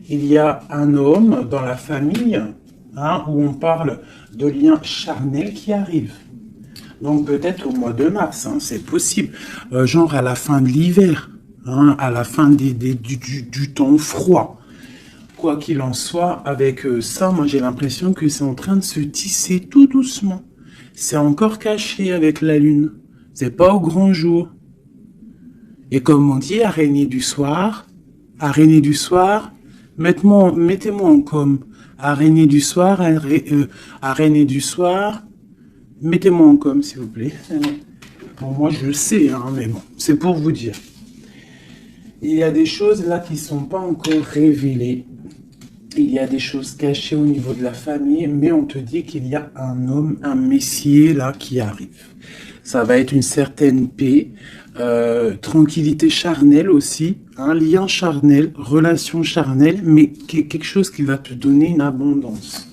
il y a un homme dans la famille, hein, où on parle de liens charnels qui arrivent. Donc peut-être au mois de mars, hein, c'est possible. Genre à la fin de l'hiver, hein, à la fin du temps froid. Quoi qu'il en soit, avec ça, moi j'ai l'impression que c'est en train de se tisser tout doucement. C'est encore caché avec la lune. C'est pas au grand jour. Et comme on dit, araignée du soir, mettez-moi en com. Araignée du soir, araignée du soir, mettez-moi en com, s'il vous plaît. Bon, moi je le sais, hein, mais bon, c'est pour vous dire. Il y a des choses là qui sont pas encore révélées. Il y a des choses cachées au niveau de la famille, mais on te dit qu'il y a un homme, un messier là qui arrive. Ça va être une certaine paix, tranquillité charnelle aussi, un lien charnel, relation charnelle, mais quelque chose qui va te donner une abondance.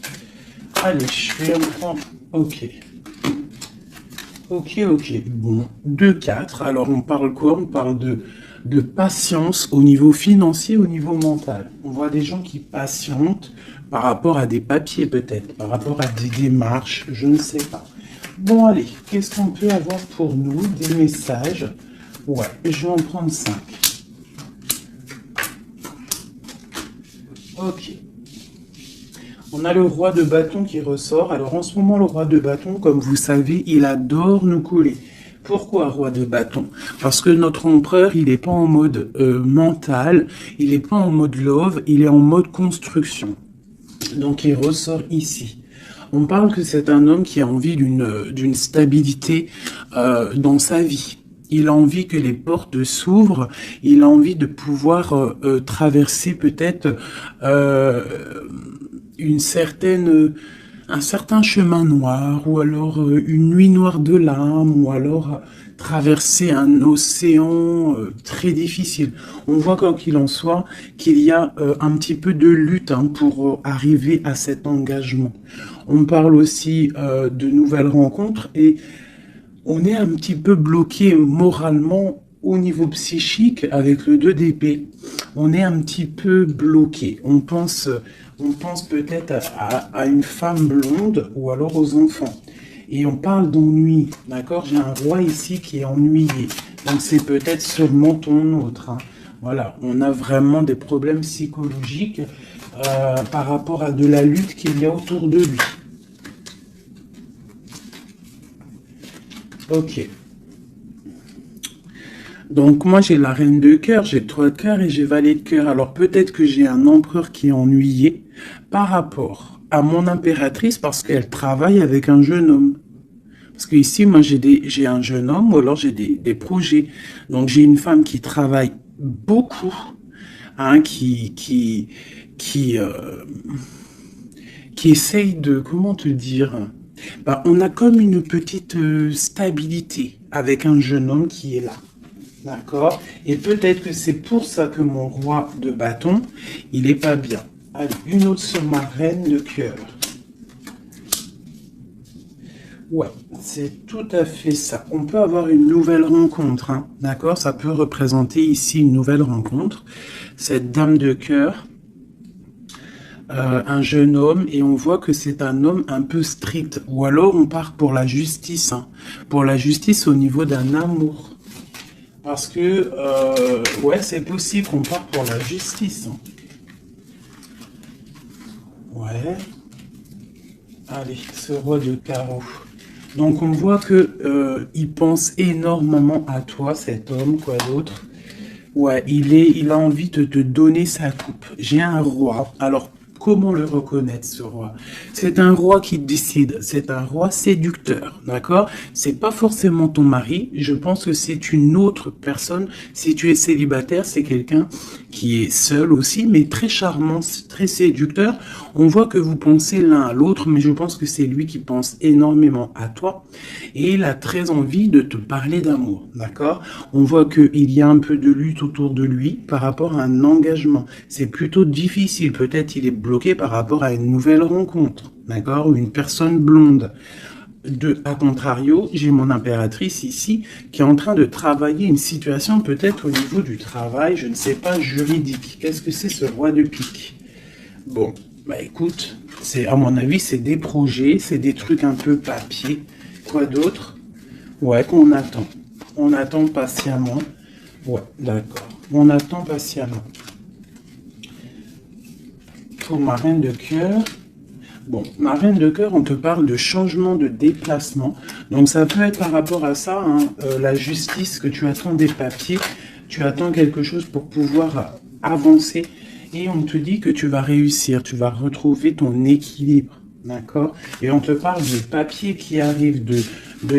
Allez, je vais en prendre. Ok. Ok. Bon, 2-4. Alors, on parle quoi? On parle de patience au niveau financier, au niveau mental. On voit des gens qui patientent par rapport à des papiers peut-être, par rapport à des démarches, je ne sais pas. Bon, allez, qu'est-ce qu'on peut avoir pour nous? Des messages. Ouais, je vais en prendre 5. Ok. On a le roi de bâton qui ressort. Alors en ce moment, le roi de bâton, comme vous savez, il adore nous coller. Pourquoi roi de bâton? Parce que notre empereur, il n'est pas en mode mental, il n'est pas en mode love, il est en mode construction. Donc il ressort ici. On parle que c'est un homme qui a envie d'une stabilité dans sa vie. Il a envie que les portes s'ouvrent, il a envie de pouvoir traverser peut-être un certain chemin noir, ou alors une nuit noire de l'âme, ou alors traverser un océan très difficile. On voit quoi qu'il en soit qu'il y a un petit peu de lutte, hein, pour arriver à cet engagement. On parle aussi de nouvelles rencontres et on est un petit peu bloqué moralement au niveau psychique avec le 2 d'épée. On est un petit peu bloqué. On pense peut-être à une femme blonde ou alors aux enfants. Et on parle d'ennui, d'accord? J'ai un roi ici qui est ennuyé. Donc c'est peut-être sûrement ton autre, hein. Voilà, on a vraiment des problèmes psychologiques par rapport à de la lutte qu'il y a autour de lui. Ok. Donc moi j'ai la reine de cœur, j'ai 3 de cœur et j'ai valet de cœur. Alors peut-être que j'ai un empereur qui est ennuyé par rapport à mon impératrice parce qu'elle travaille avec un jeune homme. Parce que ici moi j'ai un jeune homme ou alors j'ai des projets. Donc j'ai une femme qui travaille beaucoup, hein, qui essaye de, comment te dire, bah, on a comme une petite stabilité avec un jeune homme qui est là. D'accord? Et peut-être que c'est pour ça que mon roi de bâton, il est pas bien. Allez, une autre sur ma reine de cœur. Ouais, c'est tout à fait ça. On peut avoir une nouvelle rencontre, hein, d'accord? Ça peut représenter ici une nouvelle rencontre. Cette dame de cœur, un jeune homme, et on voit que c'est un homme un peu strict. Ou alors on part pour la justice, hein, pour la justice au niveau d'un amour. Parce que, ouais, c'est possible qu'on parte pour la justice, hein. Ouais. Allez, ce roi de carreau. Donc on voit que il pense énormément à toi, cet homme, quoi d'autre. Ouais, il a envie de te donner sa coupe. J'ai un roi. Alors, comment le reconnaître, ce roi? C'est un roi qui décide. C'est un roi séducteur, d'accord? C'est pas forcément ton mari. Je pense que c'est une autre personne. Si tu es célibataire, c'est quelqu'un qui est seul aussi, mais très charmant, très séducteur. On voit que vous pensez l'un à l'autre, mais je pense que c'est lui qui pense énormément à toi. Et il a très envie de te parler d'amour, d'accord? On voit qu'il y a un peu de lutte autour de lui par rapport à un engagement. C'est plutôt difficile. Peut-être il est bloqué par rapport à une nouvelle rencontre, d'accord? Ou une personne blonde. À contrario, j'ai mon impératrice ici qui est en train de travailler une situation peut-être au niveau du travail, je ne sais pas, juridique. Qu'est-ce que c'est ce roi de pique? Bon, bah écoute, c'est à mon avis, c'est des projets, c'est des trucs un peu papier. Quoi d'autre? Ouais, qu'on attend. On attend patiemment. Ouais, d'accord. On attend patiemment. Pour ma reine de cœur. Bon, ma reine de cœur, on te parle de changement de déplacement. Donc ça peut être par rapport à ça, hein, la justice, que tu attends des papiers, tu attends quelque chose pour pouvoir avancer. Et on te dit que tu vas réussir, tu vas retrouver ton équilibre. D'accord? Et on te parle de papiers qui arrivent, de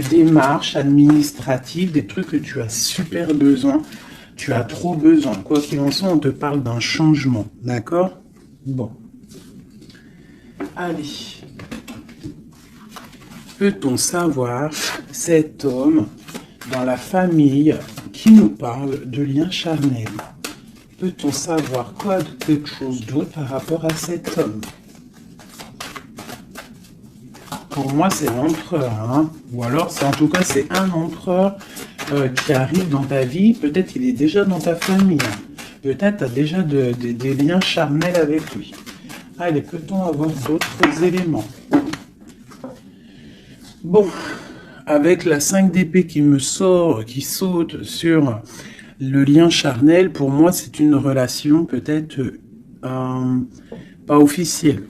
démarches administratives, des trucs que tu as super besoin. Tu as trop besoin. Quoi qu'il en soit, on te parle d'un changement. D'accord? Bon. Allez. Peut-on savoir cet homme dans la famille qui nous parle de lien charnel? Peut-on savoir quoi de quelque chose d'autre par rapport à cet homme? Pour moi, c'est l'empereur, hein? Ou alors, en tout cas, c'est un empereur qui arrive dans ta vie. Peut-être il est déjà dans ta famille. Peut-être tu as déjà des liens charnels avec lui. Allez, peut-on avoir d'autres éléments? Bon, avec la 5 d'épée qui me sort, qui saute sur le lien charnel, pour moi, c'est une relation peut-être pas officielle.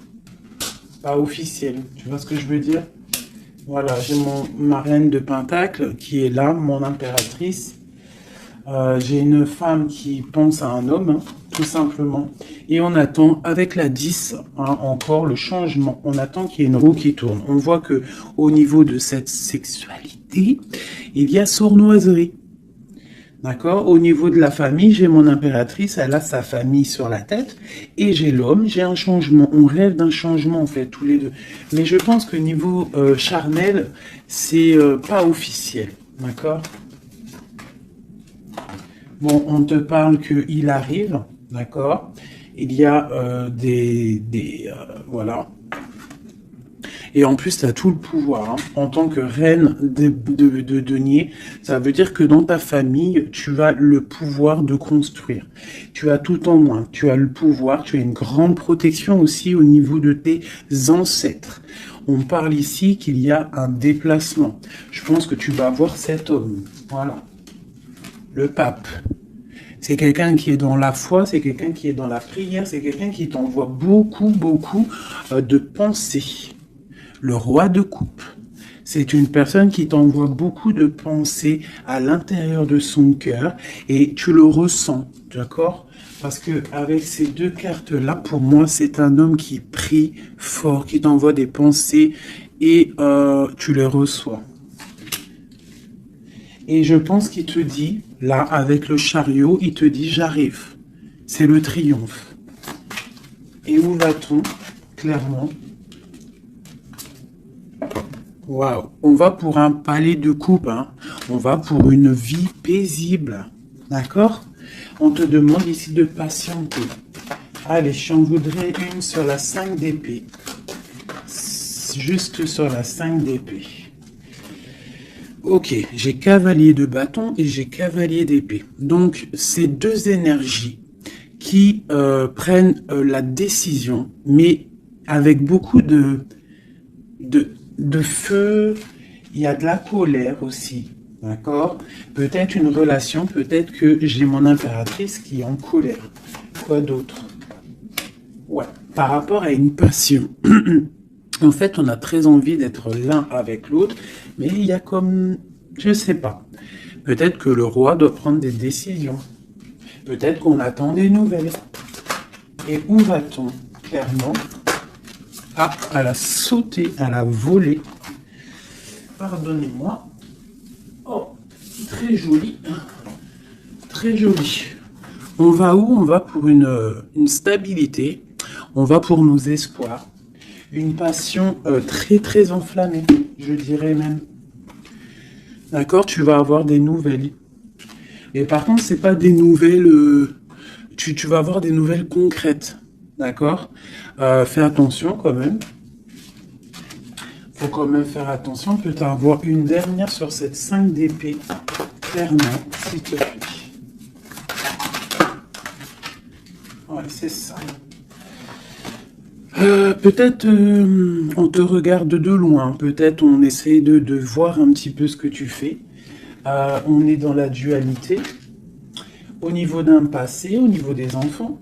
Pas officielle, tu vois ce que je veux dire? Voilà, j'ai ma reine de Pentacle qui est là, mon impératrice. J'ai une femme qui pense à un homme, hein, tout simplement. Et on attend, avec la 10, hein, encore le changement. On attend qu'il y ait une roue qui tourne. On voit que au niveau de cette sexualité, il y a sournoiserie. D'accord? Au niveau de la famille, j'ai mon impératrice, elle a sa famille sur la tête. Et j'ai l'homme, j'ai un changement. On rêve d'un changement, en fait, tous les deux. Mais je pense que niveau charnel, c'est pas officiel. D'accord? Bon, on te parle qu'il arrive, d'accord? Il y a voilà. Et en plus, tu as tout le pouvoir. Hein. En tant que reine de denier, ça veut dire que dans ta famille, tu as le pouvoir de construire. Tu as tout en moins. Tu as le pouvoir, tu as une grande protection aussi au niveau de tes ancêtres. On parle ici qu'il y a un déplacement. Je pense que tu vas voir cet homme. Voilà. Le pape. C'est quelqu'un qui est dans la foi, c'est quelqu'un qui est dans la prière, c'est quelqu'un qui t'envoie beaucoup de pensées. Le roi de coupe. C'est une personne qui t'envoie beaucoup de pensées à l'intérieur de son cœur et tu le ressens, d'accord? Parce que avec ces deux cartes-là, pour moi, c'est un homme qui prie fort, qui t'envoie des pensées et tu les reçois. Et je pense qu'il te dit, là, avec le chariot, il te dit, j'arrive. C'est le triomphe. Et où va-t-on? Clairement. Waouh. On va pour un palais de coupe. Hein. On va pour une vie paisible. D'accord? On te demande ici de patienter. Allez, j'en voudrais une sur la 5 d'épée. Juste sur la 5 d'épée. Ok, j'ai cavalier de bâton et j'ai cavalier d'épée. Donc, c'est deux énergies qui prennent la décision, mais avec beaucoup de feu. Il y a de la colère aussi, d'accord? Peut-être une relation, peut-être que j'ai mon impératrice qui est en colère. Quoi d'autre? Ouais, par rapport à une passion. En fait, on a très envie d'être l'un avec l'autre, mais il y a comme, je sais pas. Peut-être que le roi doit prendre des décisions. Peut-être qu'on attend des nouvelles. Et où va-t-on? Clairement. Ah, elle a sauté, elle a volé. Pardonnez-moi. Oh, très joli. Très joli. On va où? On va pour une stabilité. On va pour nos espoirs. Une passion très enflammée, je dirais même. D'accord, tu vas avoir des nouvelles. Et par contre, c'est pas des nouvelles... tu vas avoir des nouvelles concrètes. D'accord? Fais attention quand même. Faut quand même faire attention. Peut-être avoir une dernière sur cette 5 d'épée. Clairement, s'il te plaît. Ouais, c'est ça. Peut-être on te regarde de loin, peut-être on essaie de voir un petit peu ce que tu fais. On est dans la dualité au niveau d'un passé, au niveau des enfants.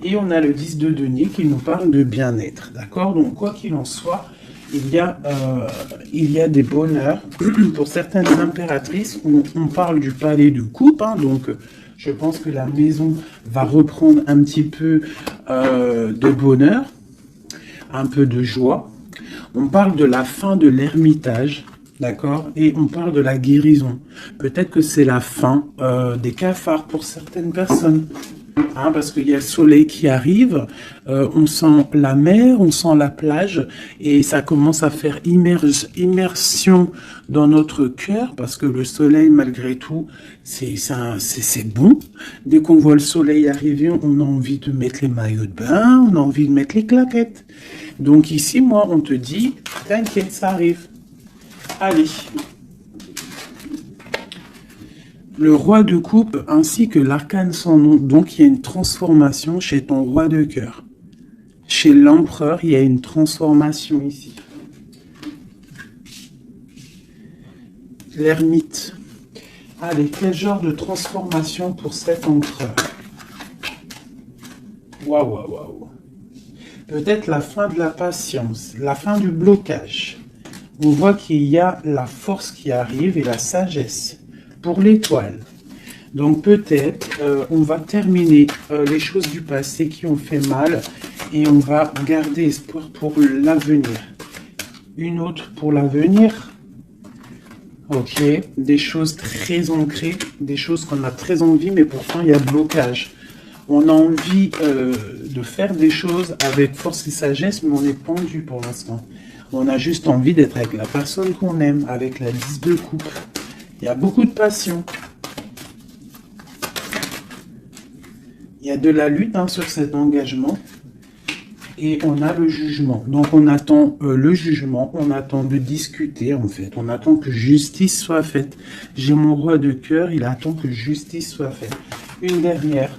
Et on a le 10 de denier qui nous parle de bien-être. D'accord? Donc quoi qu'il en soit, il y a des bonheurs. Pour certaines impératrices, on parle du palais de coupe. Hein, donc je pense que la maison va reprendre un petit peu de bonheur, un peu de joie. On parle de la fin de l'ermitage, d'accord? Et on parle de la guérison. Peut-être que c'est la fin des cafards pour certaines personnes. Hein, parce qu'il y a le soleil qui arrive, on sent la mer, on sent la plage, et ça commence à faire immersion dans notre cœur, parce que le soleil, malgré tout, c'est bon. Dès qu'on voit le soleil arriver, on a envie de mettre les maillots de bain, on a envie de mettre les claquettes. Donc ici, moi, on te dit, t'inquiète, ça arrive. Allez. Le roi de coupe ainsi que l'arcane sans nom. Donc, il y a une transformation chez ton roi de cœur. Chez l'empereur, il y a une transformation ici. L'ermite. Allez, quel genre de transformation pour cet empereur? Waouh, waouh, waouh. Peut-être la fin de la patience, la fin du blocage. On voit qu'il y a la force qui arrive et la sagesse. Pour l'étoile. Donc peut-être on va terminer les choses du passé qui ont fait mal et on va garder espoir pour l'avenir. Une autre pour l'avenir. Ok, des choses très ancrées, des choses qu'on a très envie mais pourtant il y a blocage. On a envie de faire des choses avec force et sagesse mais on est pendu pour l'instant. On a juste envie d'être avec la personne qu'on aime, avec la 10 de coupe. Il y a beaucoup de passion. Il y a de la lutte sur cet engagement. Et on a le jugement. Donc on attend le jugement, on attend de discuter en fait. On attend que justice soit faite. J'ai mon roi de cœur, il attend que justice soit faite. Une dernière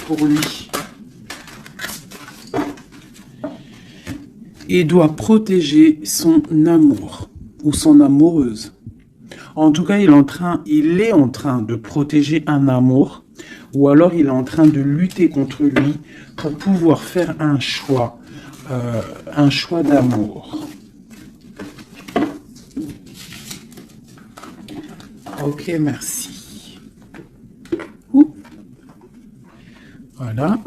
pour lui. Il doit protéger son amour ou son amoureuse. En tout cas, il est en train de protéger un amour, ou alors il est en train de lutter contre lui pour pouvoir faire un choix d'amour. Ok, merci. Ouh. Voilà.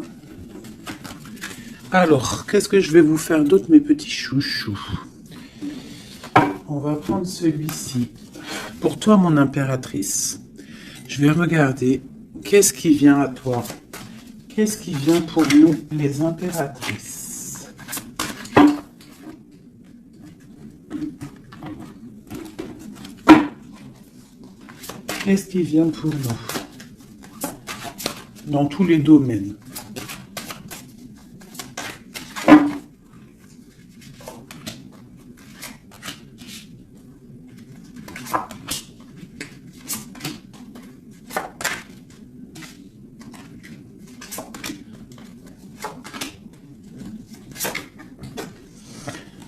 Alors, qu'est-ce que je vais vous faire d'autre, mes petits chouchous? On va prendre celui-ci. Pour toi, mon impératrice, je vais regarder qu'est-ce qui vient à toi. Qu'est-ce qui vient pour nous, les impératrices? Qu'est-ce qui vient pour nous? Dans tous les domaines.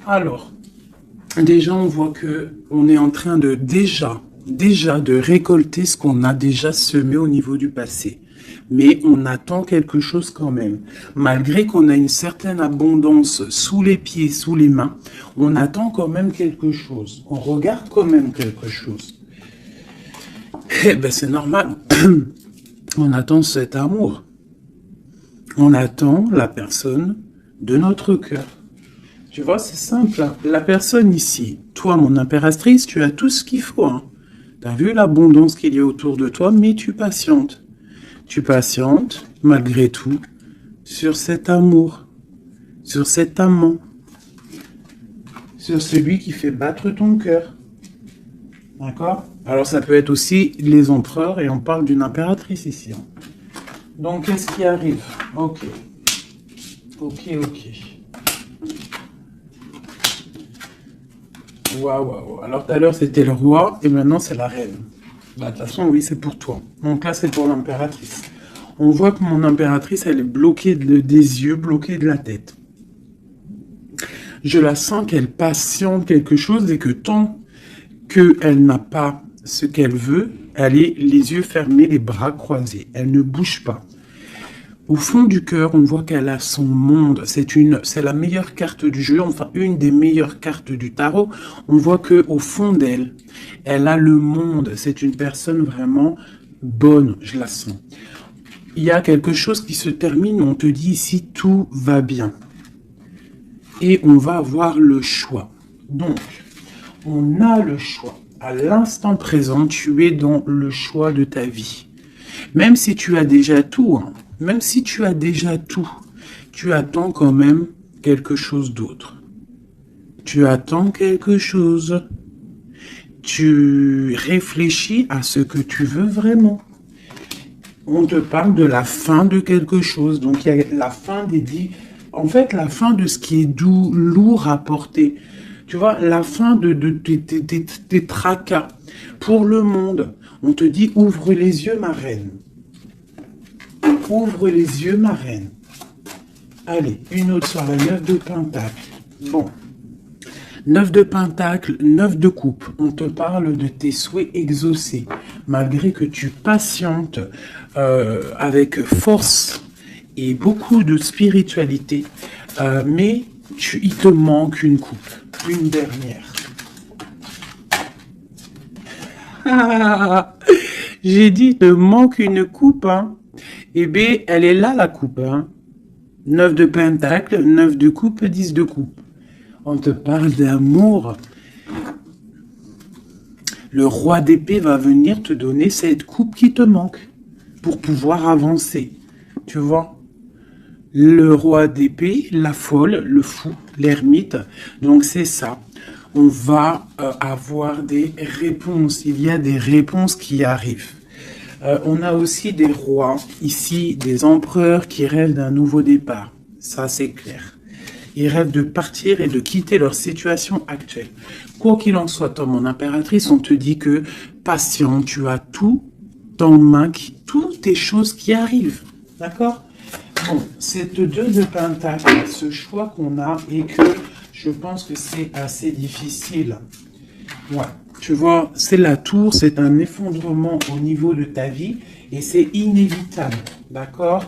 Alors, déjà, on voit que on est en train de déjà de récolter ce qu'on a déjà semé au niveau du passé. Mais on attend quelque chose quand même. Malgré qu'on a une certaine abondance sous les pieds, sous les mains, on attend quand même quelque chose. On regarde quand même quelque chose. Eh ben, c'est normal. On attend cet amour. On attend la personne de notre cœur. Tu vois, c'est simple. La personne ici, toi, mon impératrice, tu as tout ce qu'il faut. Hein. Tu as vu l'abondance qu'il y a autour de toi, mais tu patientes. Tu patientes, malgré tout, sur cet amour, sur cet amant, sur celui qui fait battre ton cœur. D'accord? Alors, ça peut être aussi les empereurs, et on parle d'une impératrice ici. Hein. Donc, qu'est-ce qui arrive? Ok. Waouh. Alors, tout à l'heure, c'était le roi, et maintenant, c'est la reine. Bah, de toute façon, oui, c'est pour toi. Donc là, c'est pour l'impératrice. On voit que mon impératrice, elle est bloquée des yeux, bloquée de la tête. Je la sens qu'elle patiente quelque chose et que tant qu'elle n'a pas ce qu'elle veut, elle est les yeux fermés, les bras croisés. Elle ne bouge pas. Au fond du cœur, on voit qu'elle a son monde. C'est la meilleure carte du jeu, enfin une des meilleures cartes du tarot. On voit que au fond d'elle, elle a le monde. C'est une personne vraiment bonne, je la sens. Il y a quelque chose qui se termine, on te dit ici tout va bien. Et on va avoir le choix. Donc, on a le choix. À l'instant présent, tu es dans le choix de ta vie. Même si tu as déjà tout, hein, même si tu as déjà tout, tu attends quand même quelque chose d'autre. Tu attends quelque chose. Tu réfléchis à ce que tu veux vraiment. On te parle de la fin de quelque chose. Donc, il y a la fin en fait, la fin de ce qui est doux, lourd à porter. Tu vois, la fin de tes tracas pour le monde. On te dit, ouvre les yeux, ma reine. Ouvre les yeux, ma reine. Allez, une autre sur la 9 de Pentacle. Bon. 9 de Pentacle, 9 de coupe. On te parle de tes souhaits exaucés. Malgré que tu patientes avec force et beaucoup de spiritualité. Mais il te manque une coupe. Une dernière. J'ai dit, il te manque une coupe, hein. Eh bien, elle est là, la coupe, hein. 9 de Pentacle, 9 de coupe, 10 de coupe. On te parle d'amour. Le roi d'épée va venir te donner cette coupe qui te manque pour pouvoir avancer. Tu vois? Le roi d'épée, la folle, le fou, l'ermite. Donc, c'est ça. On va avoir des réponses. Il y a des réponses qui arrivent. On a aussi des rois, ici, des empereurs qui rêvent d'un nouveau départ. Ça, c'est clair. Ils rêvent de partir et de quitter leur situation actuelle. Quoi qu'il en soit, toi, mon impératrice, on te dit que patient, tu as tout en main, toutes tes choses qui arrivent. D'accord? Bon, cette 2 de Pentacle, ce choix qu'on a et que je pense que c'est assez difficile. Ouais. Tu vois, c'est la tour, c'est un effondrement au niveau de ta vie et c'est inévitable, d'accord?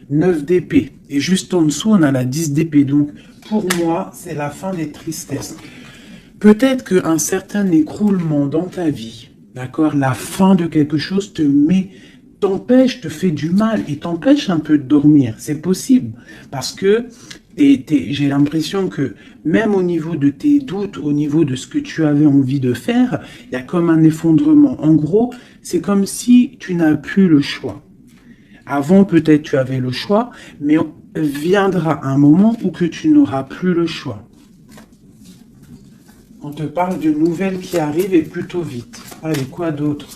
9 d'épée. Et juste en dessous, on a la 10 d'épée. Donc, pour moi, c'est la fin des tristesses. Peut-être qu'un certain écroulement dans ta vie, d'accord, la fin de quelque chose t'empêche, te fait du mal et t'empêche un peu de dormir. C'est possible parce que j'ai l'impression que même au niveau de tes doutes, au niveau de ce que tu avais envie de faire, il y a comme un effondrement. En gros, c'est comme si tu n'as plus le choix. Avant, peut-être tu avais le choix, mais viendra un moment où que tu n'auras plus le choix. On te parle d'une nouvelle qui arrive et plutôt vite. Allez, quoi d'autre?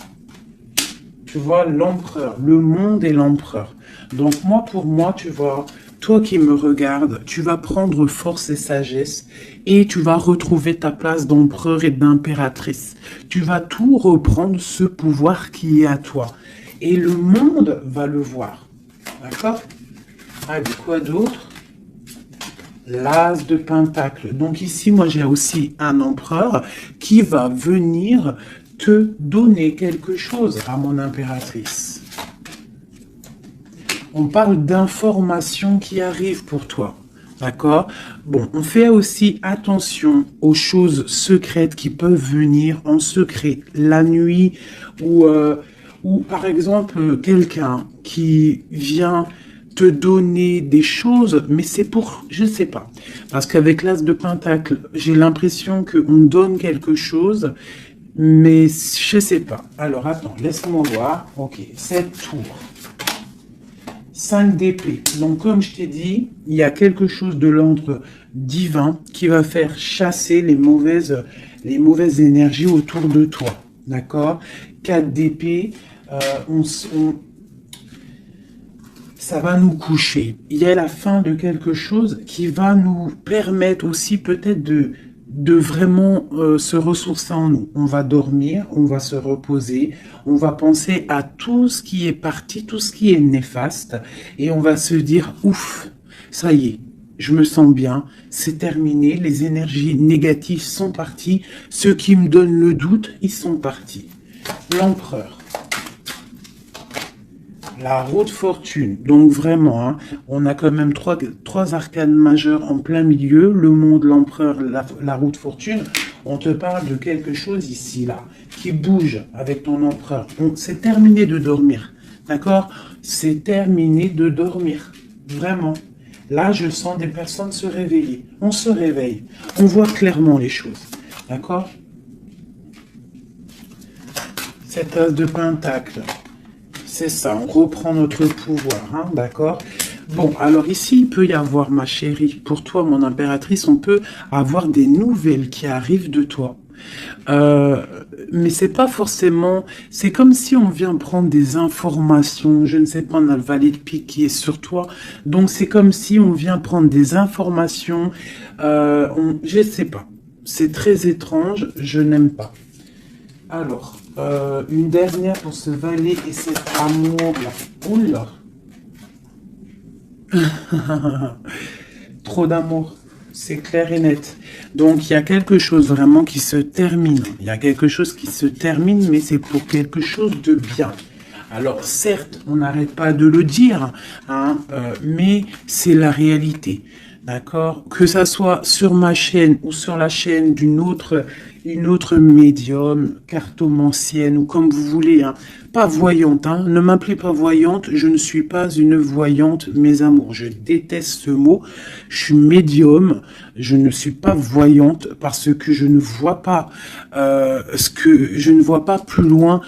Tu vois, l'empereur, le monde et l'empereur. Donc pour moi, tu vois, toi qui me regardes, tu vas prendre force et sagesse et tu vas retrouver ta place d'empereur et d'impératrice. Tu vas tout reprendre, ce pouvoir qui est à toi. Et le monde va le voir. D'accord? Allez, quoi d'autre? L'as de Pentacle. Donc ici, moi, j'ai aussi un empereur qui va venir te donner quelque chose à mon impératrice. On parle d'informations qui arrivent pour toi. D'accord? Bon, on fait aussi attention aux choses secrètes qui peuvent venir en secret la nuit ou par exemple quelqu'un qui vient te donner des choses, mais c'est pour, je sais pas, parce qu'avec l'as de Pentacle, j'ai l'impression qu'on donne quelque chose, mais je sais pas. Alors attends, laisse-moi voir. Ok, cette tour. 5 d'épée. Donc comme je t'ai dit, il y a quelque chose de l'ordre divin qui va faire chasser les mauvaises énergies autour de toi. D'accord? 4 d'épée. Ça va nous coucher. Il y a la fin de quelque chose qui va nous permettre aussi peut-être de vraiment se ressourcer en nous. On va dormir, on va se reposer, on va penser à tout ce qui est parti, tout ce qui est néfaste, et on va se dire, ouf, ça y est, je me sens bien, c'est terminé, les énergies négatives sont parties, ceux qui me donnent le doute, ils sont partis. L'empereur. La roue de fortune, donc vraiment, hein, on a quand même trois arcanes majeures en plein milieu, le monde, l'empereur, la roue de fortune. On te parle de quelque chose ici, là, qui bouge avec ton empereur. C'est terminé de dormir, d'accord? C'est terminé de dormir, vraiment. Là, je sens des personnes se réveiller. On se réveille, on voit clairement les choses, d'accord? Cette as de pentacle. C'est ça, on reprend notre pouvoir, hein, d'accord? Bon, alors ici, il peut y avoir, ma chérie, pour toi, mon impératrice, on peut avoir des nouvelles qui arrivent de toi. Mais c'est pas forcément... C'est comme si on vient prendre des informations, je ne sais pas, on a le valet de pique qui est sur toi, donc c'est comme si on vient prendre des informations, je ne sais pas. C'est très étrange, je n'aime pas. Alors, une dernière pour ce valet et cet amour-là. Oula. Trop d'amour, c'est clair et net. Donc, il y a quelque chose vraiment qui se termine. Il y a quelque chose qui se termine, mais c'est pour quelque chose de bien. Alors, certes, on n'arrête pas de le dire, hein, mais c'est la réalité. D'accord? Que ça soit sur ma chaîne ou sur la chaîne d'une autre, une autre médium, cartomancienne ou comme vous voulez, hein. Pas voyante, hein. Ne m'appelez pas voyante, je ne suis pas une voyante, mes amours. Je déteste ce mot. Je suis médium, je ne suis pas voyante parce que je ne vois pas je ne vois pas plus loin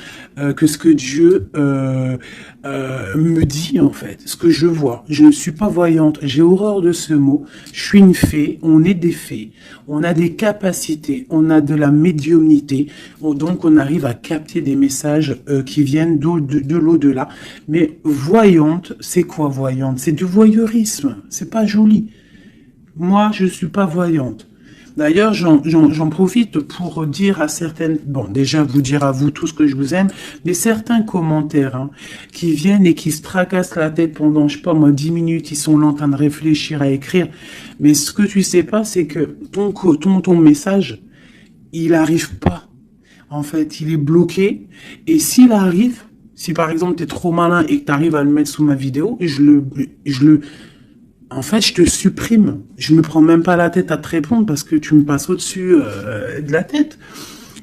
que ce que Dieu me dit en fait, ce que je vois. Je ne suis pas voyante, j'ai horreur de ce mot. Je suis une fée, on est des fées, on a des capacités, on a de la médiumnité, donc on arrive à capter des messages qui viennent de l'au-delà. Mais voyante, c'est quoi voyante? C'est du voyeurisme, c'est pas joli. Moi, je suis pas voyante. D'ailleurs, j'en profite pour dire à certaines... Bon, déjà, vous dire à vous tous que je vous aime, mais certains commentaires hein, qui viennent et qui se tracassent la tête pendant, je sais pas moi, 10 minutes, ils sont là en train de réfléchir à écrire. Mais ce que tu sais pas, c'est que ton message, il arrive pas. En fait, il est bloqué. Et s'il arrive, si par exemple, tu es trop malin et que tu arrives à le mettre sous ma vidéo, en fait, je te supprime. Je me prends même pas la tête à te répondre parce que tu me passes au-dessus de la tête.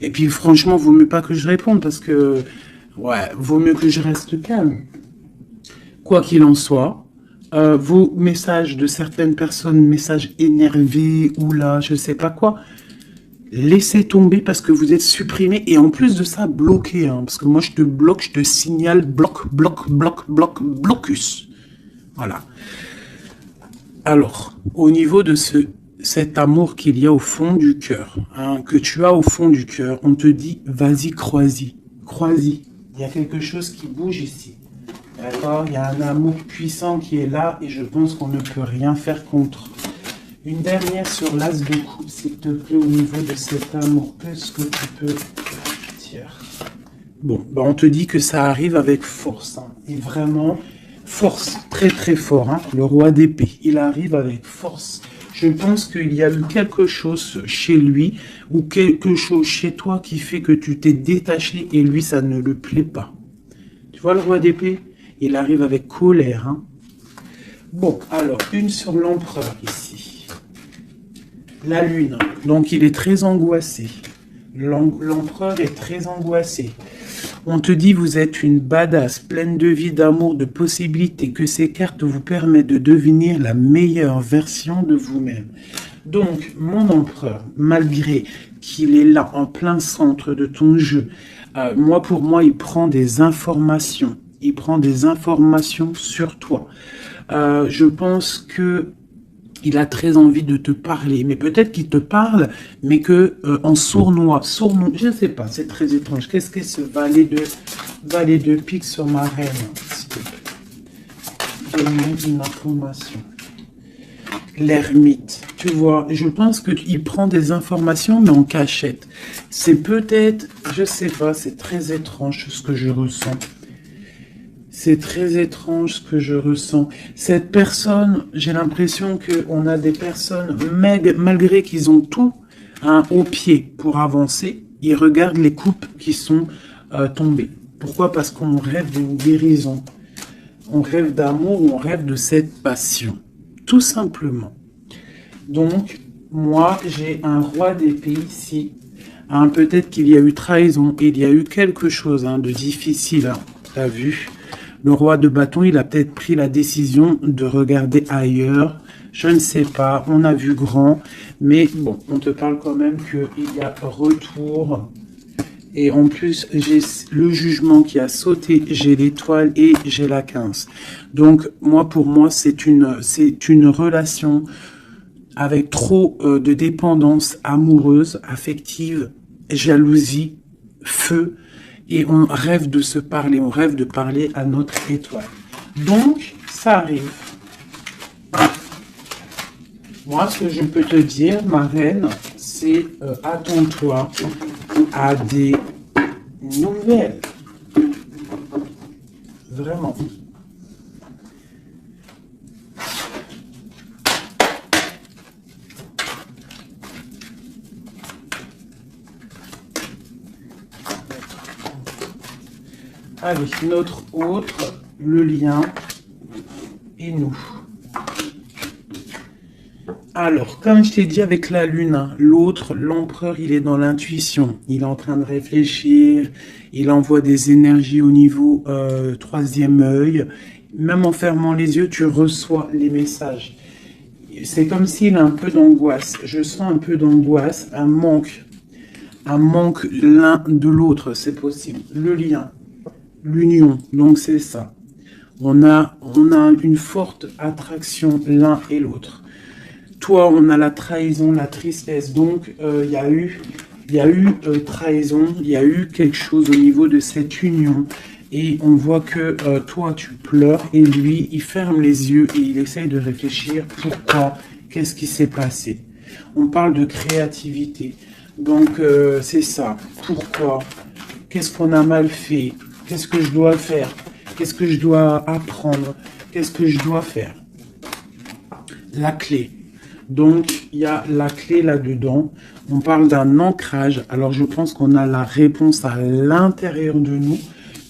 Et puis, franchement, vaut mieux pas que je réponde parce que, ouais, vaut mieux que je reste calme. Quoi qu'il en soit, vos messages de certaines personnes, messages énervés ou là, je sais pas quoi, laissez tomber parce que vous êtes supprimé et en plus de ça, bloqué. Hein, parce que moi, je te bloque, je te signale blocus. Voilà. Alors, au niveau de cet amour qu'il y a au fond du cœur, hein, que tu as au fond du cœur, on te dit, vas-y, crois-y. Crois-y. Il y a quelque chose qui bouge ici. D'accord? Il y a un amour puissant qui est là et je pense qu'on ne peut rien faire contre. Une dernière sur l'as de coupe, s'il te plaît, au niveau de cet amour. Qu'est-ce que tu peux dire? Bon, ben on te dit que ça arrive avec force. Hein, et vraiment... force, très très fort, hein, le roi d'épée, il arrive avec force. Je pense qu'il y a eu quelque chose chez lui ou quelque chose chez toi qui fait que tu t'es détaché et lui ça ne le plaît pas. Tu vois le roi d'épée? Il arrive avec colère. Hein. Bon, alors, une sur l'empereur ici. La lune, donc il est très angoissé. L'empereur est très angoissé. On te dit vous êtes une badass, pleine de vie, d'amour, de possibilités, que ces cartes vous permettent de devenir la meilleure version de vous-même. Donc, mon empereur, malgré qu'il est là en plein centre de ton jeu, pour moi, il prend des informations. Il prend des informations sur toi. Je pense que il a très envie de te parler, mais peut-être qu'il te parle, mais que en sournois, je ne sais pas, c'est très étrange. Qu'est-ce que ce valet de pique sur ma reine, s'il te plaît? Donne-moi une information. L'ermite, tu vois, je pense qu'il prend des informations, mais en cachette. C'est peut-être, je sais pas, c'est très étrange ce que je ressens. C'est très étrange ce que je ressens. Cette personne, j'ai l'impression qu'on a des personnes, malgré qu'ils ont tout hein, au pied pour avancer, ils regardent les coupes qui sont tombées. Pourquoi? Parce qu'on rêve d'une guérison. On rêve d'amour, on rêve de cette passion. Tout simplement. Donc, moi, j'ai un roi d'épée ici. Hein, peut-être qu'il y a eu trahison, il y a eu quelque chose hein, de difficile. Hein, t'as vu? Le roi de bâton, il a peut-être pris la décision de regarder ailleurs. Je ne sais pas, on a vu grand. Mais bon, on te parle quand même qu'il y a retour. Et en plus, j'ai le jugement qui a sauté, j'ai l'étoile et j'ai la 15. Donc, moi, pour moi, c'est une relation avec trop de dépendance amoureuse, affective, jalousie, feu. Et on rêve de se parler, on rêve de parler à notre étoile. Donc, ça arrive. Moi, ce que je peux te dire, ma reine, c'est attends-toi à des nouvelles. Vraiment. Allez, notre autre, le lien et nous. Alors, comme je t'ai dit avec la lune, hein, l'autre, l'empereur, il est dans l'intuition. Il est en train de réfléchir, il envoie des énergies au niveau troisième œil. Même en fermant les yeux, tu reçois les messages. C'est comme s'il a un peu d'angoisse. Je sens un peu d'angoisse, un manque l'un de l'autre, c'est possible. Le lien. L'union, donc c'est ça. On a une forte attraction l'un et l'autre. Toi, on a la trahison, la tristesse. Donc, il y a eu trahison, il y a eu quelque chose au niveau de cette union. Et on voit que toi, tu pleures et lui, il ferme les yeux et il essaye de réfléchir. Pourquoi? Qu'est-ce qui s'est passé? On parle de créativité. Donc, c'est ça. Pourquoi? Qu'est-ce qu'on a mal fait? Qu'est-ce que je dois faire? Qu'est-ce que je dois apprendre? Qu'est-ce que je dois faire? La clé. Donc, il y a la clé là-dedans. On parle d'un ancrage. Alors, je pense qu'on a la réponse à l'intérieur de nous.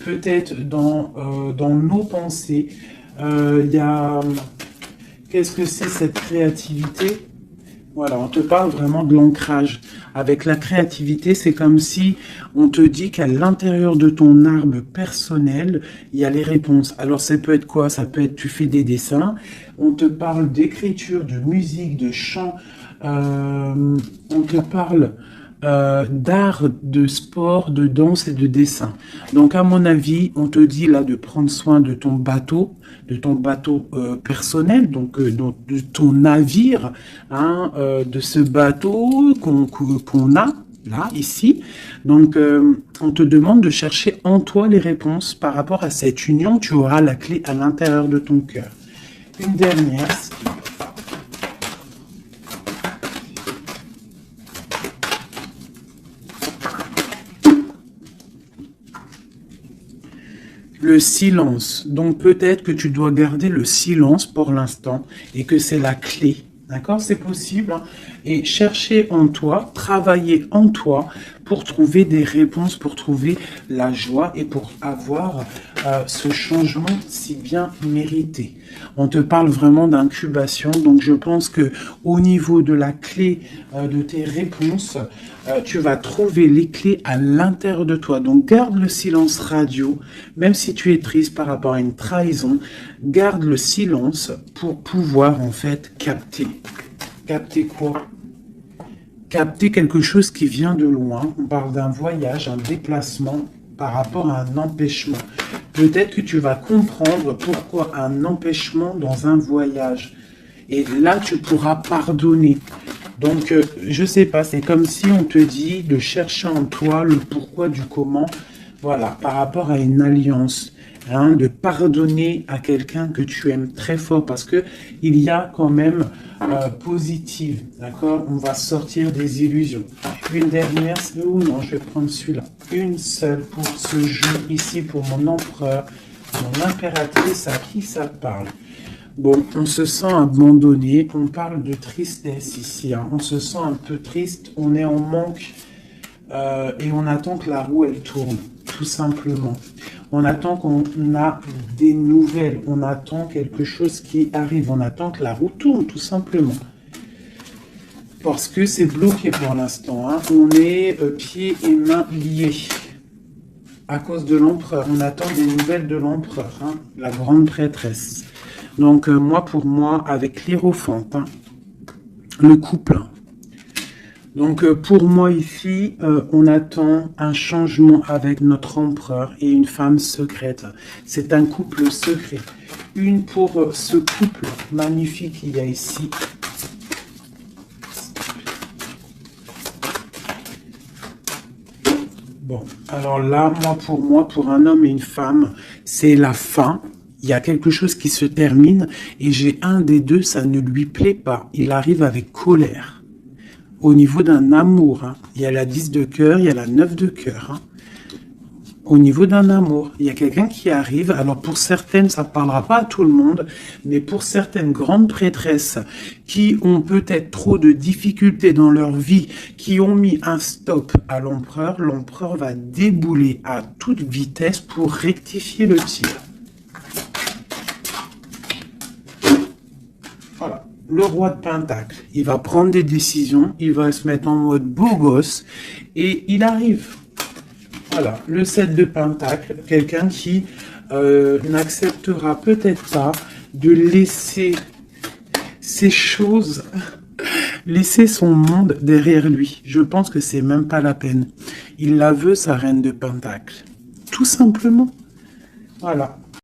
Peut-être dans nos pensées. Il y a... Qu'est-ce que c'est cette créativité? Voilà, on te parle vraiment de l'ancrage. Avec la créativité, c'est comme si on te dit qu'à l'intérieur de ton arbre personnel, il y a les réponses. Alors, ça peut être quoi? Ça peut être, tu fais des dessins, on te parle d'écriture, de musique, de chant, on te parle d'art, de sport, de danse et de dessin. Donc, à mon avis, on te dit là de prendre soin de ton bateau personnel, donc de ton navire, hein, de ce bateau qu'on a là, ici. Donc, on te demande de chercher en toi les réponses par rapport à cette union. Tu auras la clé à l'intérieur de ton cœur. Une dernière. Le silence. Donc peut-être que tu dois garder le silence pour l'instant et que c'est la clé. D'accord? C'est possible. Hein? Et chercher en toi, travailler en toi pour trouver des réponses, pour trouver la joie et pour avoir ce changement si bien mérité. On te parle vraiment d'incubation. Donc je pense que au niveau de la clé de tes réponses, tu vas trouver les clés à l'intérieur de toi. Donc garde le silence radio, même si tu es triste par rapport à une trahison, garde le silence pour pouvoir en fait capter. Capter quoi? Capter quelque chose qui vient de loin. On parle d'un voyage, un déplacement par rapport à un empêchement. Peut-être que tu vas comprendre pourquoi un empêchement dans un voyage. Et là, tu pourras pardonner. Donc, je sais pas, c'est comme si on te dit de chercher en toi le pourquoi du comment, voilà, par rapport à une alliance, hein, de pardonner à quelqu'un que tu aimes très fort, parce que il y a quand même positive, d'accord? On va sortir des illusions. Une dernière, ou non, je vais prendre celui-là. Une seule pour ce jeu ici, pour mon empereur. Bon, l'impératrice, à qui ça parle? Bon, on se sent abandonné, on parle de tristesse ici, hein. On se sent un peu triste, on est en manque et on attend que la roue, elle tourne, tout simplement. On attend qu'on a des nouvelles, on attend quelque chose qui arrive, on attend que la roue tourne, tout simplement. Parce que c'est bloqué pour l'instant, hein. On est pieds et mains liés. À cause de l'empereur, on attend des nouvelles de l'empereur, hein, la grande prêtresse. Donc moi, pour moi, avec l'Hiérophante, hein, le couple. Donc pour moi ici, on attend un changement avec notre empereur et une femme secrète. C'est un couple secret. Une pour ce couple magnifique qu'il y a ici. Bon, alors là, moi, pour un homme et une femme, c'est la fin. Il y a quelque chose qui se termine et j'ai un des deux, ça ne lui plaît pas. Il arrive avec colère. Au niveau d'un amour, hein. Il y a la 10 de cœur, il y a la 9 de cœur. Hein. Au niveau d'un amour, il y a quelqu'un qui arrive. Alors pour certaines, ça ne parlera pas à tout le monde, mais pour certaines grandes prêtresses qui ont peut-être trop de difficultés dans leur vie, qui ont mis un stop à l'empereur, l'empereur va débouler à toute vitesse pour rectifier le tir. Voilà. Le roi de Pentacle, il va prendre des décisions, il va se mettre en mode beau gosse et il arrive. Voilà, le 7 de Pentacle, quelqu'un qui n'acceptera peut-être pas de laisser ces choses, laisser son monde derrière lui. Je pense que c'est même pas la peine. Il la veut, sa reine de Pentacle. Tout simplement. Voilà.